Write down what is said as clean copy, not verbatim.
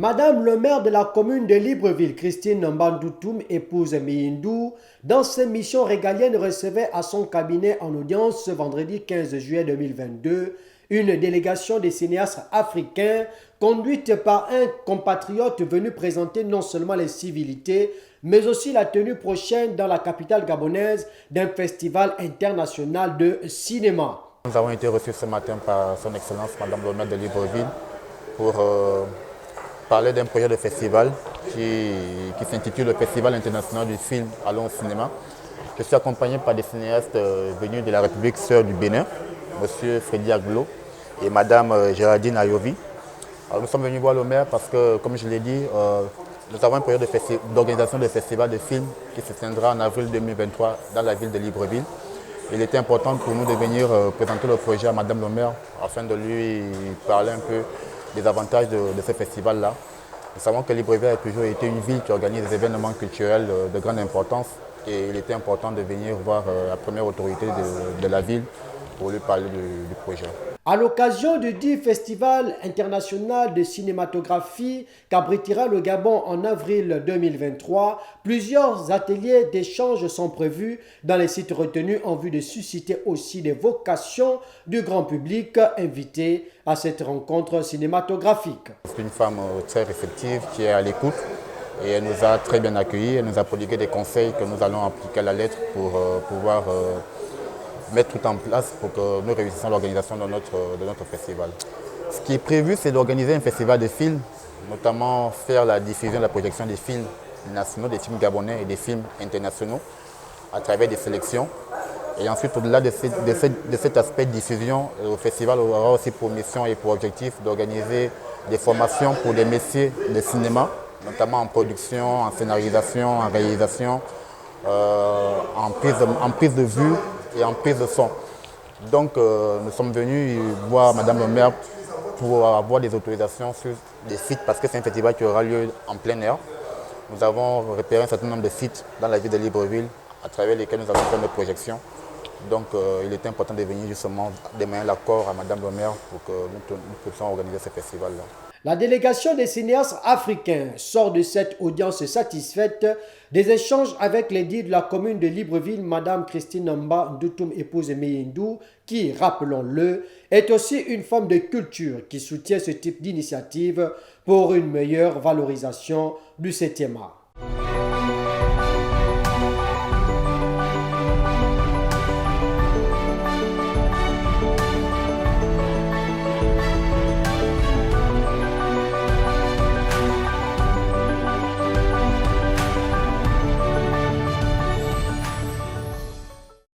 Madame le maire de la commune de Libreville, Christine Mbandoutoum, épouse Miyindou, dans ses missions régaliennes, recevait à son cabinet en audience ce vendredi 15 juillet 2022 une délégation des cinéastes africains conduite par un compatriote venu présenter non seulement les civilités, mais aussi la tenue prochaine dans la capitale gabonaise d'un festival international de cinéma. Nous avons été reçus ce matin par son Excellence Madame le maire de Libreville pour parler d'un projet de festival qui s'intitule le Festival international du film Allons au cinéma. Je suis accompagné par des cinéastes venus de la République sœur du Bénin, M. Freddy Aglo et Mme Géraldine Ayovi. Alors, nous sommes venus voir le maire parce que, comme je l'ai dit, nous avons un projet d'organisation de festival de films qui se tiendra en avril 2023 dans la ville de Libreville. Il était important pour nous de venir présenter le projet à Madame le maire afin de lui parler un peu des avantages de ce festival-là. Nous savons que Libreville a toujours été une ville qui organise des événements culturels de grande importance et il était important de venir voir la première autorité de la ville pour lui parler du projet. À l'occasion du 10 Festival international de cinématographie qu'abritera le Gabon en avril 2023, plusieurs ateliers d'échange sont prévus dans les sites retenus en vue de susciter aussi des vocations du grand public invité à cette rencontre cinématographique. C'est une femme très réceptive qui est à l'écoute et elle nous a très bien accueillis, elle nous a prodigué des conseils que nous allons appliquer à la lettre pour pouvoir mettre tout en place pour que nous réussissions l'organisation de notre festival. Ce qui est prévu, c'est d'organiser un festival de films, notamment faire la diffusion, la projection des films nationaux, des films gabonais et des films internationaux à travers des sélections. Et ensuite, au-delà de cet aspect de diffusion, le festival aura aussi pour mission et pour objectif d'organiser des formations pour des métiers de cinéma, notamment en production, en scénarisation, en réalisation, en prise de vue et en prise de son. Donc nous sommes venus voir Madame le maire pour avoir des autorisations sur des sites parce que c'est un festival qui aura lieu en plein air. Nous avons repéré un certain nombre de sites dans la ville de Libreville à travers lesquels nous avons fait nos projections. Donc il était important de venir justement demander l'accord à Madame le maire pour que nous puissions organiser ce festival-là. La délégation des cinéastes africains sort de cette audience satisfaite des échanges avec l'édile de la commune de Libreville, Mme Christine Mbandoutoum, épouse Miyindou, qui, rappelons-le, est aussi une femme de culture qui soutient ce type d'initiative pour une meilleure valorisation du 7e art.